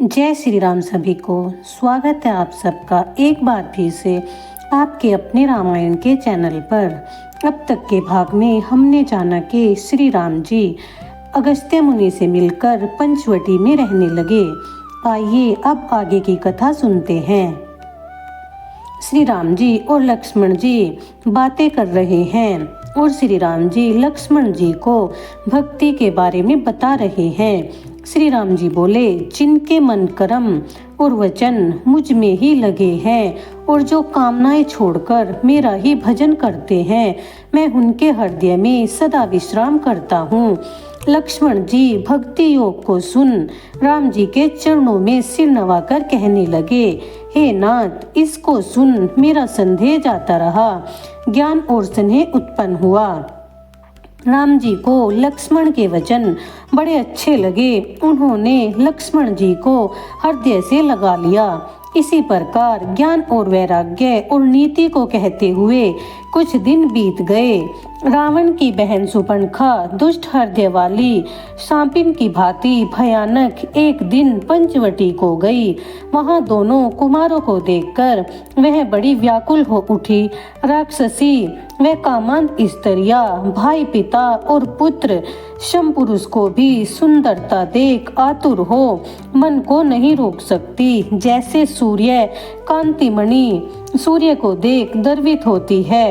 जय श्री राम सभी को। स्वागत है आप सबका एक बार फिर से आपके अपने रामायण के चैनल पर। अब तक के भाग में हमने जाना कि श्री राम जी अगस्त्य मुनि से मिलकर पंचवटी में रहने लगे। आइए अब आगे की कथा सुनते हैं। श्री राम जी और लक्ष्मण जी बातें कर रहे हैं और श्री राम जी लक्ष्मण जी को भक्ति के बारे में बता रहे हैं। श्री राम जी बोले, जिनके मन कर्म और वचन मुझ में ही लगे हैं और जो कामनाएं छोड़कर मेरा ही भजन करते हैं, मैं उनके हृदय में सदा विश्राम करता हूँ। लक्ष्मण जी भक्ति योग को सुन राम जी के चरणों में सिर नवाकर कहने लगे, हे नाथ, इसको सुन मेरा संदेह जाता रहा, ज्ञान और स्नेह उत्पन्न हुआ। राम जी को लक्ष्मण के वचन बड़े अच्छे लगे। उन्होंने लक्ष्मण जी को हृदय से लगा लिया। इसी प्रकार ज्ञान और वैराग्य और नीति को कहते हुए कुछ दिन बीत गए। रावण की बहन सुपर्णखा दुष्ट हृदय वाली सांपिन की भांति भयानक एक दिन पंचवटी को गई। वहां दोनों कुमारों को देखकर वह बड़ी व्याकुल हो उठी। राक्षसी व कामांत स्त्रियां, भाई, पिता और पुत्र शमपुरुष को भी सुंदरता देख आतुर हो मन को नहीं रोक सकती। जैसे सूर्य कांतिमणि सूर्य को देख गर्वित होती है।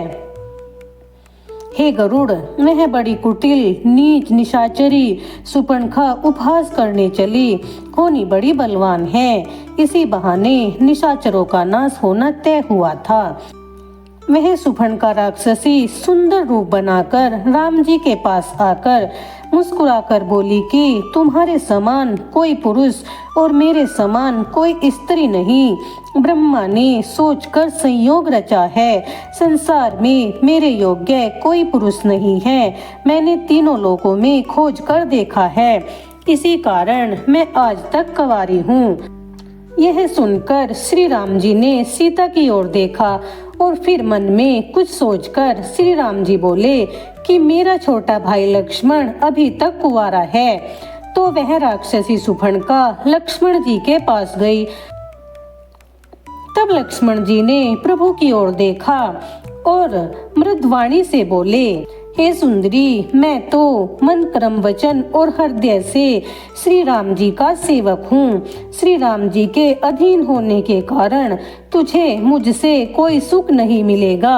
हे गरुड़, वह बड़ी कुटिल नीच निशाचरी सुपर्णखा उपहास करने चली। होनी बड़ी बलवान है। इसी बहाने निशाचरों का नाश होना तय हुआ था। वह सुपर्णखा राक्षसी सुंदर रूप बनाकर राम जी के पास आकर मुस्कुराकर बोली कि तुम्हारे समान कोई पुरुष और मेरे समान कोई स्त्री नहीं। ब्रह्मा ने सोचकर संयोग रचा है। संसार में मेरे योग्य कोई पुरुष नहीं है। मैंने तीनों लोकों में खोज कर देखा है। इसी कारण मैं आज तक कंवारी हूँ। यह सुनकर श्री राम जी ने सीता की ओर देखा और फिर मन में कुछ सोचकर श्री राम जी बोले कि मेरा छोटा भाई लक्ष्मण अभी तक कुंवारा है। तो वह राक्षसी सुपर्णखा लक्ष्मण जी के पास गई। तब लक्ष्मण जी ने प्रभु की ओर देखा और मृदुवाणी से बोले, हे सुंदरी, मैं तो मन कर्म वचन और हृदय से श्री राम जी का सेवक हूँ। श्री राम जी के अधीन होने के कारण तुझे मुझसे कोई सुख नहीं मिलेगा।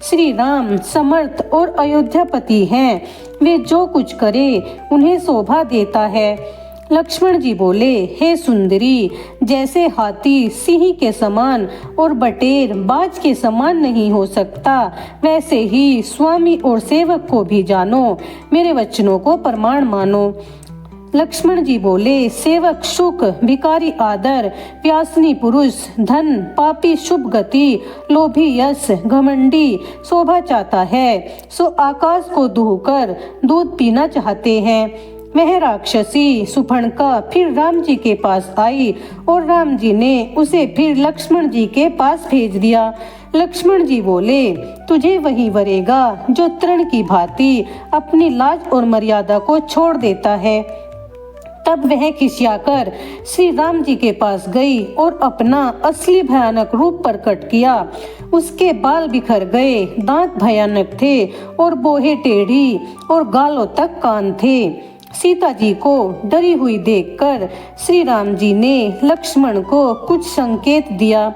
श्री राम समर्थ और अयोध्यापति हैं। वे जो कुछ करे उन्हें शोभा देता है। लक्ष्मण जी बोले, हे सुंदरी, जैसे हाथी सिंह के समान और बटेर बाज के समान नहीं हो सकता, वैसे ही स्वामी और सेवक को भी जानो। मेरे वचनों को प्रमाण मानो। लक्ष्मण जी बोले, सेवक सुख, भिखारी आदर, प्यासनी पुरुष धन, पापी शुभ गति, लोभी यश, घमंडी शोभा चाहता है, सो आकाश को दूहकर दूध पीना चाहते हैं। वह राक्षसी सुपर्णखा फिर राम जी के पास आई और राम जी ने उसे फिर लक्ष्मण जी के पास भेज दिया। लक्ष्मण जी बोले, तुझे वही वरेगा जो तृण की भांति अपनी लाज और मर्यादा को छोड़ देता है। तब वह खिसियाकर श्री राम जी के पास गई और अपना असली भयानक रूप प्रकट किया। उसके बाल बिखर गए, दांत भयानक थे और बोहे टेढ़ी और गालों तक कान थे। सीता जी को डरी हुई देखकर श्री राम जी ने लक्ष्मण को कुछ संकेत दिया।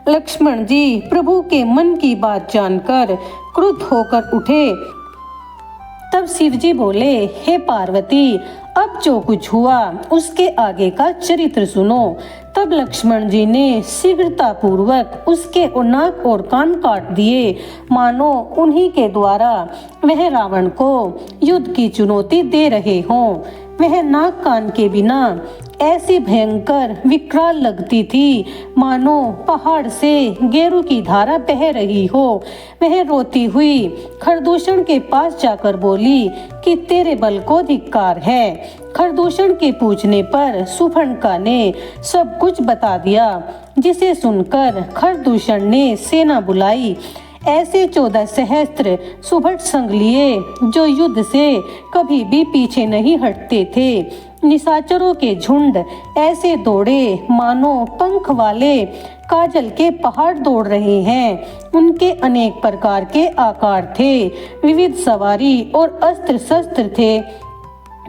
लक्ष्मण जी प्रभु के मन की बात जानकर क्रुद्ध होकर उठे। तब शिव जी बोले, हे पार्वती, अब जो कुछ हुआ उसके आगे का चरित्र सुनो। तब लक्ष्मण जी ने शीघ्रता पूर्वक उसके नाक और कान काट दिए, मानो उन्हीं के द्वारा वह रावण को युद्ध की चुनौती दे रहे हों। वह नाक कान के बिना ऐसी भयंकर विकराल लगती थी, मानो पहाड़ से गेरू की धारा बह रही हो। वह रोती हुई खरदूषण के पास जाकर बोली कि तेरे बल को धिक्कार है। खरदूषण के पूछने पर सुपर्णखा ने सब कुछ बता दिया, जिसे सुनकर खरदूषण ने सेना बुलाई। ऐसे 14 सहस्त्र सुभट संग लिए जो युद्ध से कभी भी पीछे नहीं हटते थे। निशाचरों के झुंड ऐसे दौड़े मानो पंख वाले काजल के पहाड़ दौड़ रहे हैं। उनके अनेक प्रकार के आकार थे, विविध सवारी और अस्त्र शस्त्र थे।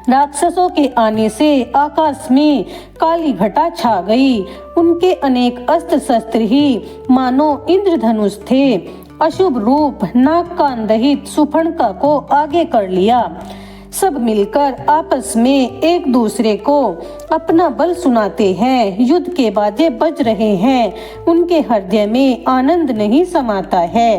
राक्षसों के आने से आकाश में काली घटा छा गई। उनके अनेक अस्त्र शस्त्र ही मानो इंद्रधनुष थे। अशुभ रूप नाग कान रहित सुफणका को आगे कर लिया। सब मिलकर आपस में एक दूसरे को अपना बल सुनाते हैं। युद्ध के बाजे बज रहे हैं। उनके हृदय में आनंद नहीं समाता है।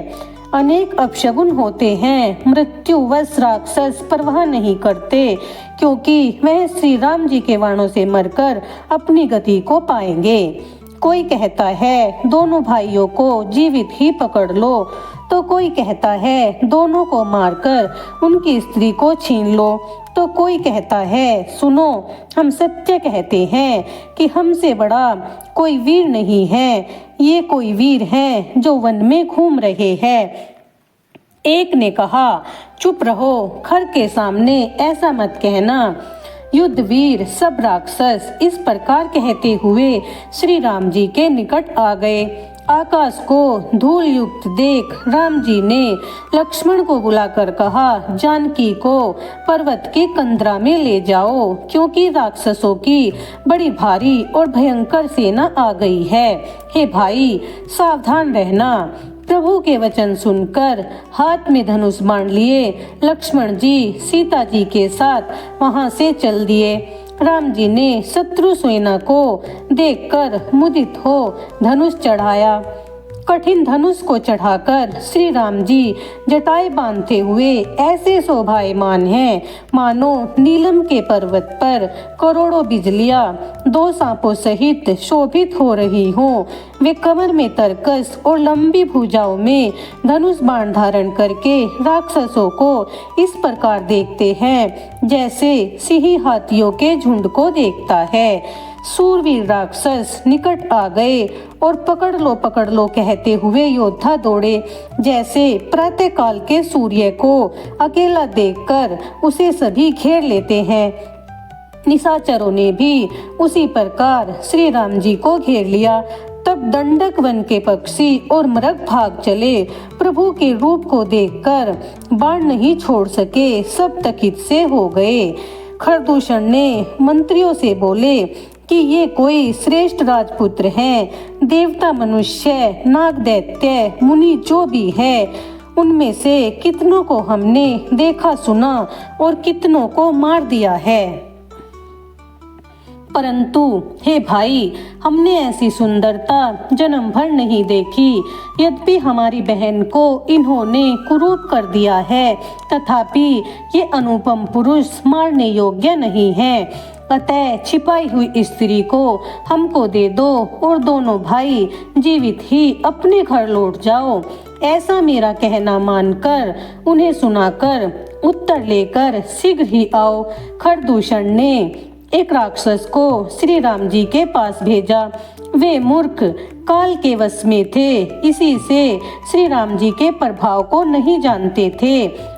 अनेक अपशगुन होते हैं। मृत्युवश राक्षस परवाह नहीं करते, क्योंकि वह श्री राम जी के बाणों से मरकर अपनी गति को पाएंगे। कोई कहता है दोनों भाइयों को जीवित ही पकड़ लो, तो कोई कहता है दोनों को मारकर उनकी स्त्री को छीन लो, तो कोई कहता है सुनो, हम सत्य कहते हैं कि हमसे बड़ा कोई वीर नहीं है। ये कोई वीर हैं जो वन में घूम रहे हैं। एक ने कहा चुप रहो, खर के सामने ऐसा मत कहना। युद्ध वीर सब राक्षस इस प्रकार कहते हुए श्री राम जी के निकट आ गए। आकाश को धूल युक्त देख राम जी ने लक्ष्मण को बुलाकर कहा, जानकी को पर्वत के कंदरा में ले जाओ, क्योंकि राक्षसों की बड़ी भारी और भयंकर सेना आ गई है। हे भाई, सावधान रहना। प्रभु के वचन सुनकर हाथ में धनुष बाण लिए लक्ष्मण जी सीता जी के साथ वहां से चल दिए। राम जी ने शत्रु सेना को देखकर मुदित हो धनुष चढ़ाया। कठिन धनुष को चढ़ाकर श्री राम जी जटाएं बांधते हुए ऐसे शोभायमान हैं मानो नीलम के पर्वत पर करोड़ों बिजलियां दो सांपों सहित शोभित हो रही हों। वे कमर में तरकस और लंबी भुजाओं में धनुष बाण धारण करके राक्षसों को इस प्रकार देखते हैं जैसे सिंह हाथियों के झुंड को देखता है। सूरवीर राक्षस निकट आ गए और पकड़ लो कहते हुए योद्धा दौड़े। जैसे प्रातः काल के सूर्य को अकेला देखकर उसे सभी घेर लेते हैं, निशाचरों ने भी उसी प्रकार श्री राम जी को घेर लिया। तब दंडक वन के पक्षी और मृग भाग चले। प्रभु के रूप को देखकर बाण नहीं छोड़ सके, सब तकित से हो गए। खरदूषण ने मंत्रियों से बोले कि ये कोई श्रेष्ठ राजपुत्र हैं। देवता, मनुष्य, नाग, दैत्य, मुनि जो भी है, उनमें से कितनों को हमने देखा सुना और कितनों को मार दिया है। परंतु हे भाई, हमने ऐसी सुंदरता जन्म भर नहीं देखी। यद्यपि हमारी बहन को इन्होंने कुरूप कर दिया है, तथापि ये अनुपम पुरुष मारने योग्य नहीं है। अतः छिपाई हुई स्त्री को हमको दे दो और दोनों भाई जीवित ही अपने घर लौट जाओ। ऐसा मेरा कहना मानकर उन्हें सुनाकर उत्तर लेकर शीघ्र ही आओ। खरदूषण ने एक राक्षस को श्री राम जी के पास भेजा। वे मूर्ख काल के वश में थे, इसी से श्री राम जी के प्रभाव को नहीं जानते थे।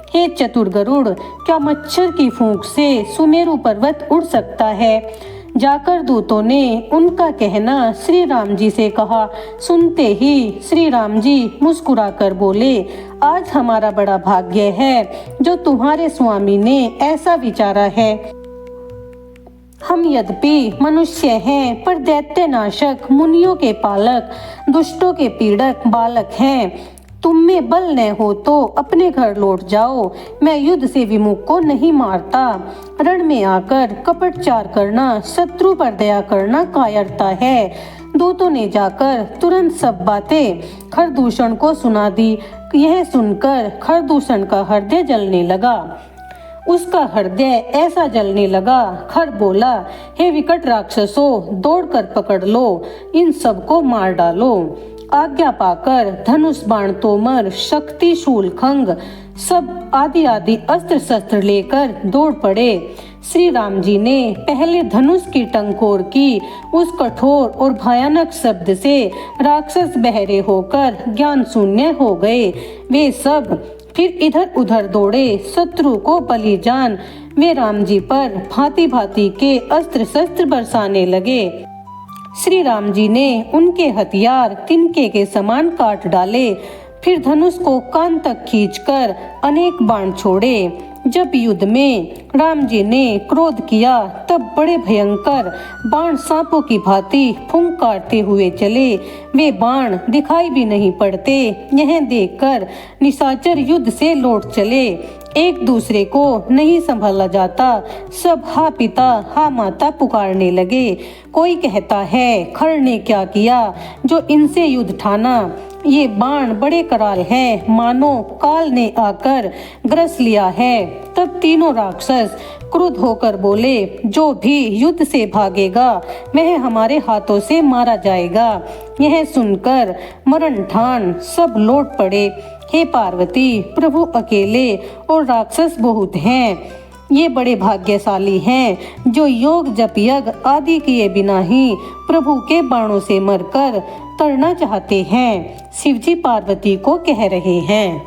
हे चतुर गरुड़, क्या मच्छर की फूंक से सुमेरु पर्वत उड़ सकता है? जाकर दूतों ने उनका कहना श्री राम जी से कहा। सुनते ही श्री राम जी मुस्कुराकर बोले, आज हमारा बड़ा भाग्य है जो तुम्हारे स्वामी ने ऐसा विचारा है। हम यद्यपि मनुष्य हैं, पर दैत्य नाशक, मुनियों के पालक, दुष्टों के पीड़क बालक हैं। तुम में बल न हो तो अपने घर लौट जाओ। मैं युद्ध से विमुख को नहीं मारता। रण में आकर कपटचार करना, शत्रु पर दया करना कायरता है। दूतों ने जाकर तुरंत सब बातें खरदूषण को सुना दी। यह सुनकर खरदूषण का हृदय जलने लगा। उसका हृदय ऐसा जलने लगा। खर बोला, हे विकट राक्षसों, दौड़कर पकड़ लो, इन सबको मार डालो। आज्ञा पाकर धनुष, बाण, तोमर, शक्ति, शूल, खंग सब आदि अस्त्र शस्त्र लेकर दौड़ पड़े। श्री राम जी ने पहले धनुष की टंकोर की। उस कठोर और भयानक शब्द से राक्षस बहरे होकर ज्ञान शून्य हो गए। वे सब फिर इधर उधर दौड़े शत्रु को बलि जान वे राम जी पर भांति भांति के अस्त्र शस्त्र बरसाने लगे। श्री राम जी ने उनके हथियार तिनके के समान काट डाले, फिर धनुष को कान तक खींचकर अनेक बाण छोड़े। जब युद्ध में राम जी ने क्रोध किया तब बड़े भयंकर बाण सांपों की भांति फुंकारते हुए चले। वे बाण दिखाई भी नहीं पड़ते। यह देखकर निशाचर युद्ध से लौट चले। एक दूसरे को नहीं संभाला जाता, सब हा पिता हा माता पुकारने लगे। कोई कहता है खर ने क्या किया जो इनसे युद्ध ठाना, ये बाण बड़े कराल हैं, मानो काल ने आकर ग्रस लिया है। तब तीनों राक्षस क्रुद्ध होकर बोले, जो भी युद्ध से भागेगा वह हमारे हाथों से मारा जाएगा। यह सुनकर मरण ठान सब लौट पड़े। हे पार्वती, प्रभु अकेले और राक्षस बहुत हैं। ये बड़े भाग्यशाली हैं जो योग जप यज्ञ आदि किए बिना ही प्रभु के बाणों से मरकर तरना चाहते हैं। शिवजी पार्वती को कह रहे हैं।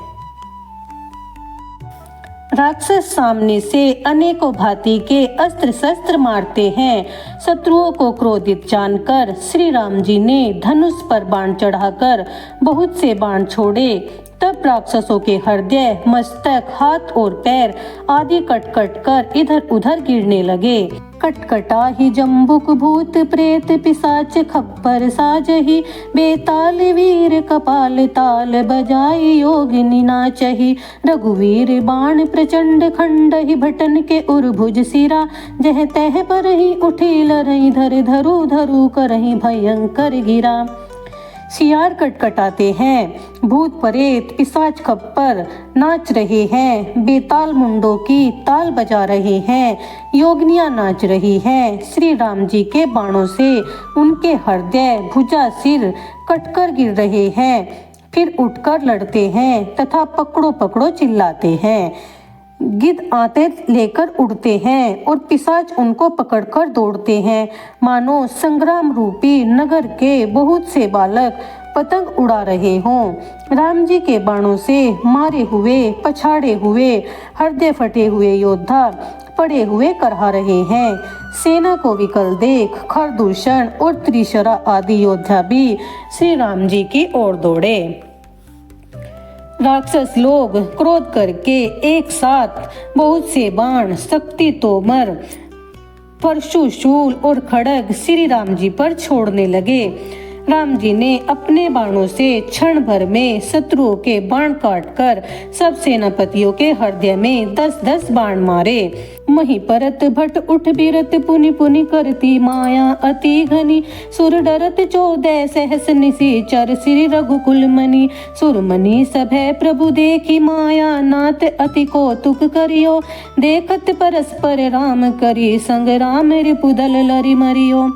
राक्षस सामने से अनेकों भांति के अस्त्र शस्त्र मारते हैं। शत्रुओं को क्रोधित जानकर श्री राम जी ने धनुष पर बाण चढ़ाकर बहुत से बाण छोड़े। तब राक्षसों के हृदय, मस्तक, हाथ और पैर आदि कट कट कर इधर उधर गिरने लगे। कटकटा ही जम्बुक भूत प्रेत पिशाच खप्पर साजहि, बेताल वीर कपाल ताल बजाई योगिनी नाचहि। रघुवीर बाण प्रचंड खंड ही भटन के उर्भुज सिरा, जह तह पर ही उठी लरई धर धरु धरु करहि भयंकर गिरा। सियार कटकटाते हैं, भूत प्रेत पिशाच खप्पर नाच रहे हैं, बेताल मुंडों की ताल बजा रहे हैं, योगनियां नाच रही हैं। श्री राम जी के बाणों से उनके हृदय, भुजा, सिर कटकर गिर रहे हैं। फिर उठकर लड़ते हैं तथा पकड़ो पकड़ो चिल्लाते हैं। गिद्ध आते लेकर उड़ते हैं और पिशाच उनको पकड़कर दौड़ते हैं, मानो संग्राम रूपी नगर के बहुत से बालक पतंग उड़ा रहे हों। राम जी के बाणों से मारे हुए, पछाड़े हुए, हृदय फटे हुए योद्धा पड़े हुए करहा रहे हैं। सेना को विकल देख खरदूषण और त्रिशरा आदि योद्धा भी श्री राम जी की ओर दौड़े। राक्षस लोग क्रोध करके एक साथ बहुत से बाण, शक्ति तोमर, परशु, शूल और खड़ग श्री राम जी पर छोड़ने लगे। राम जी ने अपने बाणों से क्षण भर में शत्रुओं के बाण काटकर सब सेनापतियों के हृदय में 10-10 बाण मारे। मही परत भट उठ बिरत पुनि पुनि करती माया अति घनी, सुर डरत 14 सहस निशिचर श्री रघुकुल मणि। सुरमणि सभै प्रभु देखी माया नाथ अति कौतुक करियो, देखत परस्पर राम करी संग राम रिपुदल लरि मरियो।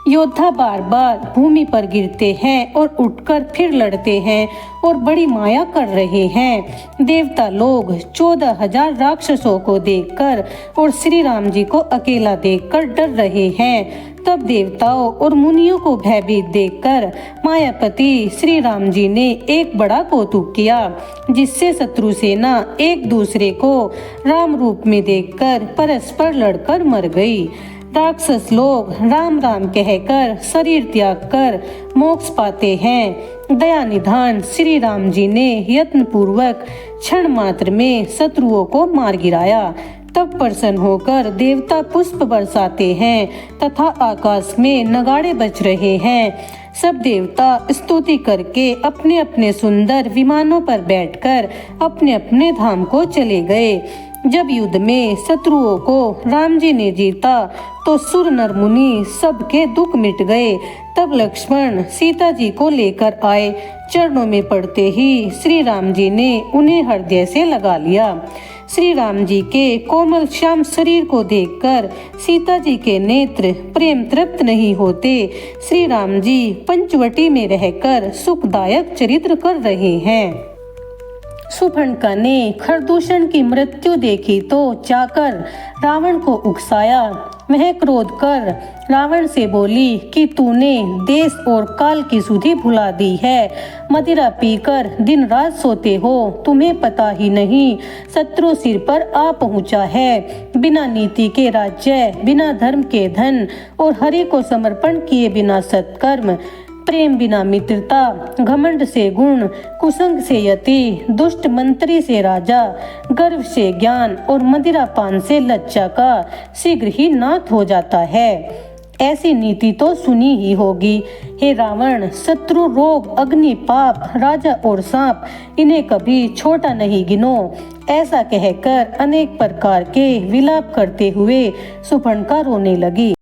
योद्धा बार बार भूमि पर गिरते हैं और उठकर फिर लड़ते हैं और बड़ी माया कर रहे हैं। देवता लोग 14,000 राक्षसों को देखकर और श्री राम जी को अकेला देखकर डर रहे हैं। तब देवताओं और मुनियों को भयभीत देखकर मायापति श्री राम जी ने एक बड़ा कौतुक किया, जिससे शत्रु सेना एक दूसरे को राम रूप में देखकर परस्पर लड़कर मर गई। राक्षस लोग राम राम कहकर शरीर त्याग कर मोक्ष पाते हैं। दया निधान श्री राम जी ने यत्न पूर्वक क्षण मात्र में शत्रुओं को मार गिराया। तब प्रसन्न होकर देवता पुष्प बरसाते हैं तथा आकाश में नगाड़े बज रहे हैं। सब देवता स्तुति करके अपने अपने सुंदर विमानों पर बैठकर अपने अपने धाम को चले गए। जब युद्ध में शत्रुओं को राम जी ने जीता तो सुर नर मुनि सबके दुख मिट गए। तब लक्ष्मण सीता जी को लेकर आए। चरणों में पड़ते ही श्री राम जी ने उन्हें हृदय से लगा लिया। श्री राम जी के कोमल श्याम शरीर को देखकर सीता जी के नेत्र प्रेम तृप्त नहीं होते। श्री राम जी पंचवटी में रहकर सुखदायक चरित्र कर रहे हैं। सुफणका ने खरदूषण की मृत्यु देखी तो जाकर रावण को उकसाया। वह क्रोध कर रावण से बोली कि तूने देश और काल की सुधि भुला दी है। मदिरा पीकर दिन रात सोते हो, तुम्हें पता ही नहीं शत्रु सिर पर आ पहुंचा है। बिना नीति के राज्य, बिना धर्म के धन और हरि को समर्पण किए बिना सत्कर्म, प्रेम बिना मित्रता, घमंड से गुण, कुसंग से यति, दुष्ट मंत्री से राजा, गर्व से ज्ञान और मदिरा पान से लज्जा का शीघ्र ही नाश हो जाता है। ऐसी नीति तो सुनी ही होगी। हे रावण, शत्रु, रोग, अग्नि, पाप, राजा और सांप, इन्हें कभी छोटा नहीं गिनो। ऐसा कहकर अनेक प्रकार के विलाप करते हुए सुपर्णखा रोने लगी।